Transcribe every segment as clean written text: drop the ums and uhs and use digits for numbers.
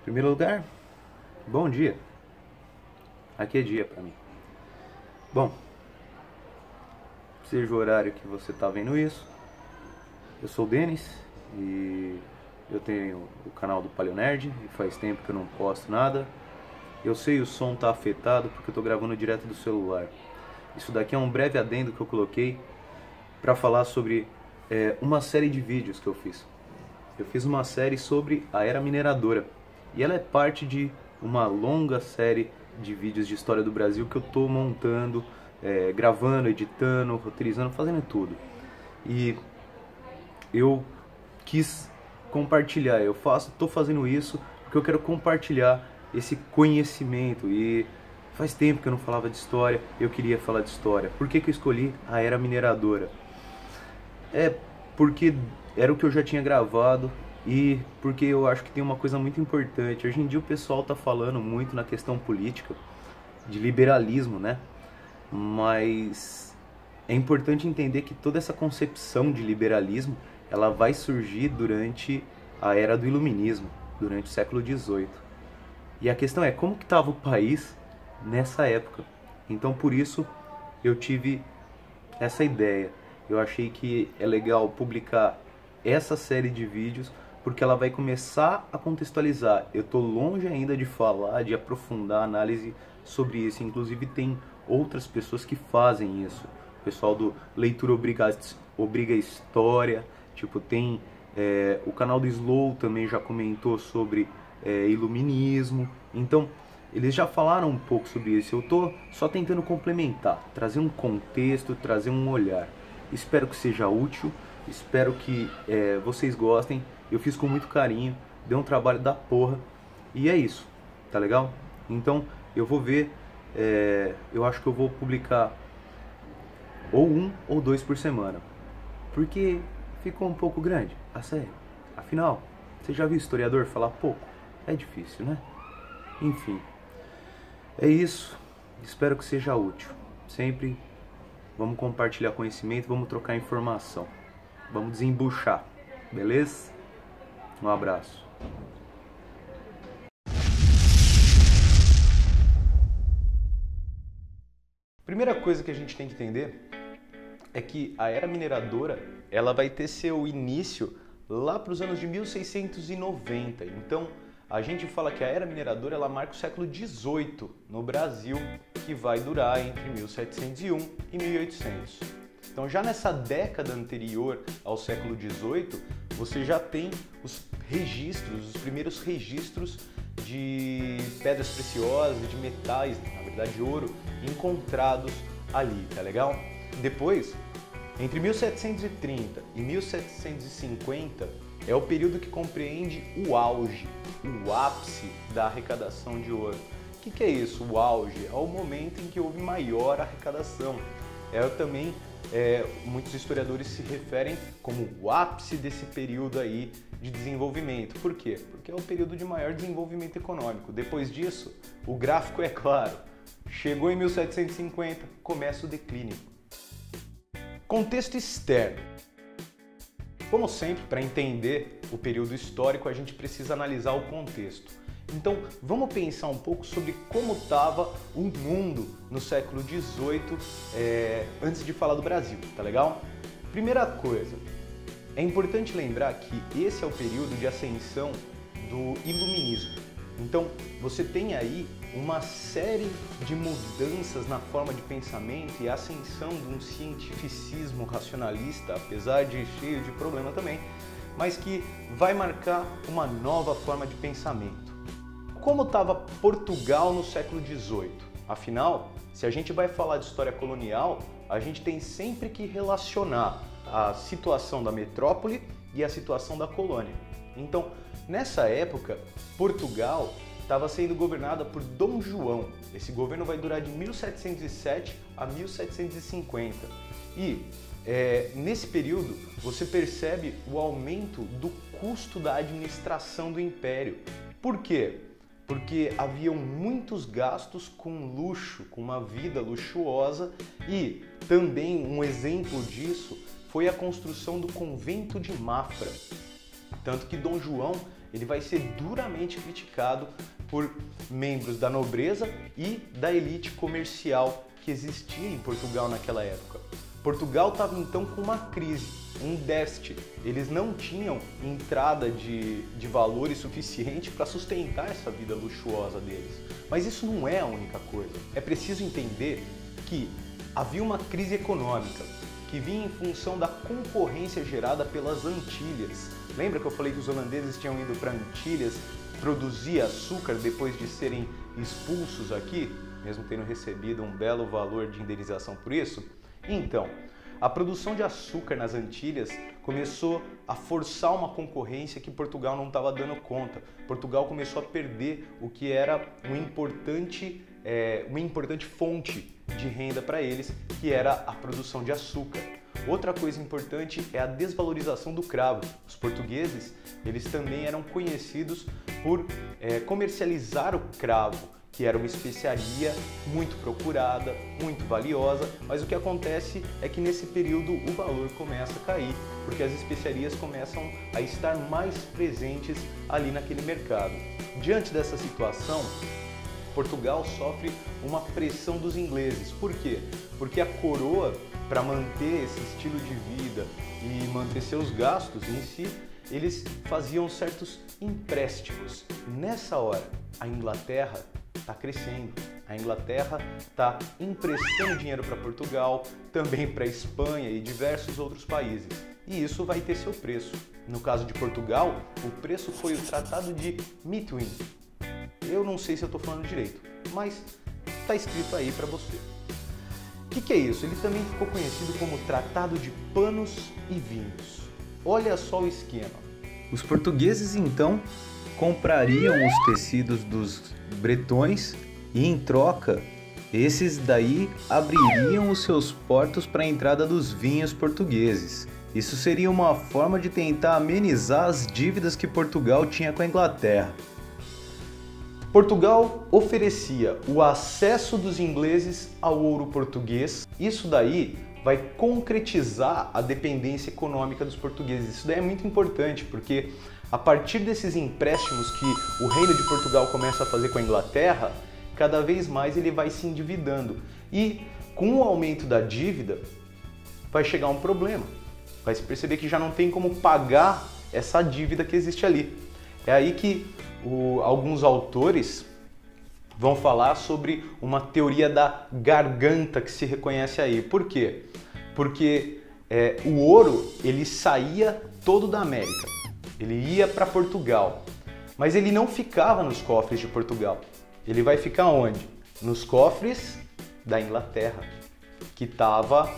Em primeiro lugar, bom dia. Aqui é dia pra mim. Bom, seja o horário que você tá vendo isso, eu sou o Denis e eu tenho o canal do Paleonerd e faz tempo que eu não posto nada. Eu sei o som tá afetado porque eu tô gravando direto do celular. Isso daqui é um breve adendo que eu coloquei pra falar sobre uma série de vídeos que eu fiz. Eu fiz uma série sobre a era mineradora e ela é parte de uma longa série de vídeos de história do Brasil que eu tô montando, gravando, editando, roteirizando, fazendo tudo. E eu quis compartilhar, tô fazendo isso porque eu quero compartilhar esse conhecimento e faz tempo que eu não falava de história, eu queria falar de história. Por que que eu escolhi a era mineradora? Porque era o que eu já tinha gravado e porque eu acho que tem uma coisa muito importante. Hoje em dia o pessoal tá falando muito na questão política, de liberalismo, né? Mas é importante entender que toda essa concepção de liberalismo, ela vai surgir durante a era do iluminismo, durante o século XVIII. E a questão é como que estava o país nessa época. Então por isso eu tive essa ideia. Eu achei que é legal publicar essa série de vídeos porque ela vai começar a contextualizar. Eu estou longe ainda de falar, de aprofundar a análise sobre isso. Inclusive tem outras pessoas que fazem isso. O pessoal do Leitura Obriga História, tipo tem o canal do Slow também já comentou sobre iluminismo. Então eles já falaram um pouco sobre isso. Eu estou só tentando complementar, trazer um contexto, trazer um olhar. Espero que seja útil, espero que vocês gostem. Eu fiz com muito carinho, deu um trabalho da porra. E é isso, tá legal? Então eu vou ver, eu acho que eu vou publicar ou um ou dois por semana. Porque ficou um pouco grande, a sério. Afinal, você já viu historiador falar pouco? É difícil, né? Enfim, é isso. Espero que seja útil. Sempre vamos compartilhar conhecimento, vamos trocar informação. Vamos desembuchar, beleza? Um abraço. Primeira coisa que a gente tem que entender é que a era mineradora ela vai ter seu início lá para os anos de 1690. Então a gente fala que a era mineradora ela marca o século XVIII no Brasil, que vai durar entre 1701 e 1800. Então já nessa década anterior ao século XVIII, você já tem os primeiros registros de pedras preciosas, de metais, na verdade ouro, encontrados ali, tá legal? Depois, entre 1730 e 1750, é o período que compreende o auge, o ápice da arrecadação de ouro. O que é isso, o auge? É o momento em que houve maior arrecadação. Muitos historiadores se referem como o ápice desse período aí de desenvolvimento. Por quê? Porque é o período de maior desenvolvimento econômico. Depois disso, o gráfico é claro. Chegou em 1750, começa o declínio. Contexto externo. Como sempre, para entender o período histórico, a gente precisa analisar o contexto. Então, vamos pensar um pouco sobre como estava o mundo no século XVIII, antes de falar do Brasil, tá legal? Primeira coisa, é importante lembrar que esse é o período de ascensão do iluminismo. Então, você tem aí uma série de mudanças na forma de pensamento e a ascensão de um cientificismo racionalista, apesar de cheio de problema também, mas que vai marcar uma nova forma de pensamento. Como estava Portugal no século XVIII? Afinal, se a gente vai falar de história colonial, a gente tem sempre que relacionar a situação da metrópole e a situação da colônia. Então, nessa época, Portugal estava sendo governada por Dom João. Esse governo vai durar de 1707 a 1750. E nesse período, você percebe o aumento do custo da administração do império. Por quê? Porque haviam muitos gastos com luxo, com uma vida luxuosa, e também um exemplo disso foi a construção do convento de Mafra. Tanto que Dom João ele vai ser duramente criticado por membros da nobreza e da elite comercial que existia em Portugal naquela época. Portugal estava então com uma crise, um déficit. Eles não tinham entrada de valores suficiente para sustentar essa vida luxuosa deles. Mas isso não é a única coisa. É preciso entender que havia uma crise econômica que vinha em função da concorrência gerada pelas Antilhas. Lembra que eu falei que os holandeses tinham ido para Antilhas produzir açúcar depois de serem expulsos aqui, mesmo tendo recebido um belo valor de indenização por isso? Então, a produção de açúcar nas Antilhas começou a forçar uma concorrência que Portugal não estava dando conta. Portugal começou a perder o que era uma importante fonte de renda para eles, que era a produção de açúcar. Outra coisa importante é a desvalorização do cravo. Os portugueses, eles também eram conhecidos por comercializar o cravo, que era uma especiaria muito procurada, muito valiosa, mas o que acontece é que nesse período o valor começa a cair, porque as especiarias começam a estar mais presentes ali naquele mercado. Diante dessa situação, Portugal sofre uma pressão dos ingleses. Por quê? Porque a coroa, para manter esse estilo de vida e manter seus gastos em si, eles faziam certos empréstimos. Nessa hora, a Inglaterra está crescendo. A Inglaterra está emprestando dinheiro para Portugal, também para a Espanha e diversos outros países. E isso vai ter seu preço. No caso de Portugal, o preço foi o Tratado de Methuen. Eu não sei se eu estou falando direito, mas está escrito aí para você. O que é isso? Ele também ficou conhecido como Tratado de Panos e Vinhos. Olha só o esquema. Os portugueses, então, comprariam os tecidos dos bretões e, em troca, esses daí abririam os seus portos para a entrada dos vinhos portugueses. Isso seria uma forma de tentar amenizar as dívidas que Portugal tinha com a Inglaterra. Portugal oferecia o acesso dos ingleses ao ouro português. Isso daí vai concretizar a dependência econômica dos portugueses. Isso daí é muito importante, porque a partir desses empréstimos que o Reino de Portugal começa a fazer com a Inglaterra, cada vez mais ele vai se endividando. E com o aumento da dívida, vai chegar um problema. Vai se perceber que já não tem como pagar essa dívida que existe ali. É aí que alguns autores vão falar sobre uma teoria da garganta que se reconhece aí. Por quê? Porque o ouro ele saía todo da América, ele ia para Portugal, mas ele não ficava nos cofres de Portugal. Ele vai ficar onde? Nos cofres da Inglaterra, que estava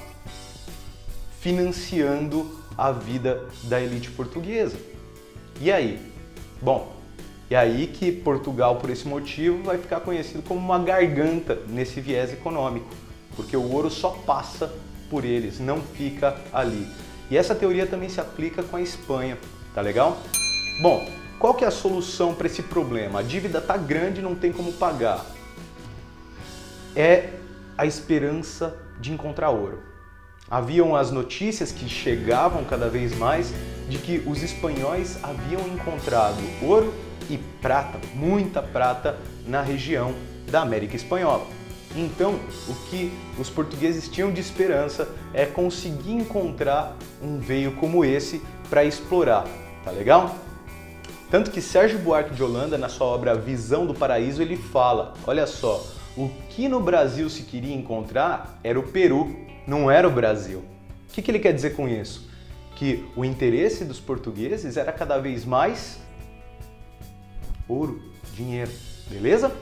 financiando a vida da elite portuguesa. E aí? Bom, e aí que Portugal, por esse motivo, vai ficar conhecido como uma garganta nesse viés econômico, porque o ouro só passa por eles, não fica ali. E essa teoria também se aplica com a Espanha, tá legal? Bom, qual que é a solução para esse problema? A dívida tá grande e não tem como pagar. É a esperança de encontrar ouro. Haviam as notícias que chegavam cada vez mais de que os espanhóis haviam encontrado ouro e prata, muita prata, na região da América Espanhola. Então, o que os portugueses tinham de esperança é conseguir encontrar um veio como esse para explorar, tá legal? Tanto que Sérgio Buarque de Holanda, na sua obra Visão do Paraíso, ele fala, olha só, o que no Brasil se queria encontrar era o Peru, não era o Brasil. O que ele quer dizer com isso? Que o interesse dos portugueses era cada vez mais ouro, dinheiro, beleza?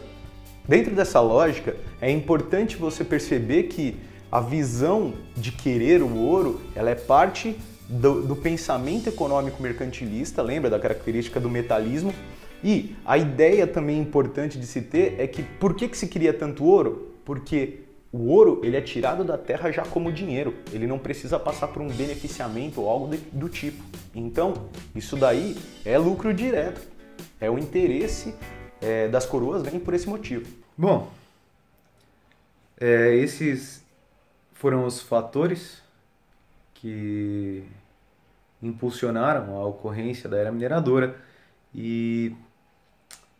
Dentro dessa lógica, é importante você perceber que a visão de querer o ouro, ela é parte do pensamento econômico mercantilista, lembra da característica do metalismo? E a ideia também importante de se ter é que por que se queria tanto ouro? Porque o ouro ele é tirado da terra já como dinheiro, ele não precisa passar por um beneficiamento ou algo do tipo. Então, isso daí é lucro direto. É o interesse das coroas vem por esse motivo. Bom, esses foram os fatores que impulsionaram a ocorrência da era mineradora E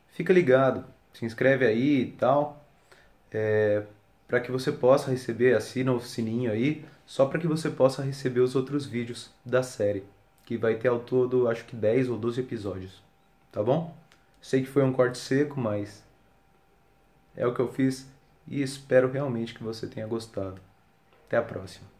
fica ligado, se inscreve aí e tal, para que você possa receber, assina o sininho aí, só para que você possa receber os outros vídeos da série, que vai ter ao todo, acho que 10 ou 12 episódios, tá bom? Sei que foi um corte seco, mas é o que eu fiz e espero realmente que você tenha gostado. Até a próxima.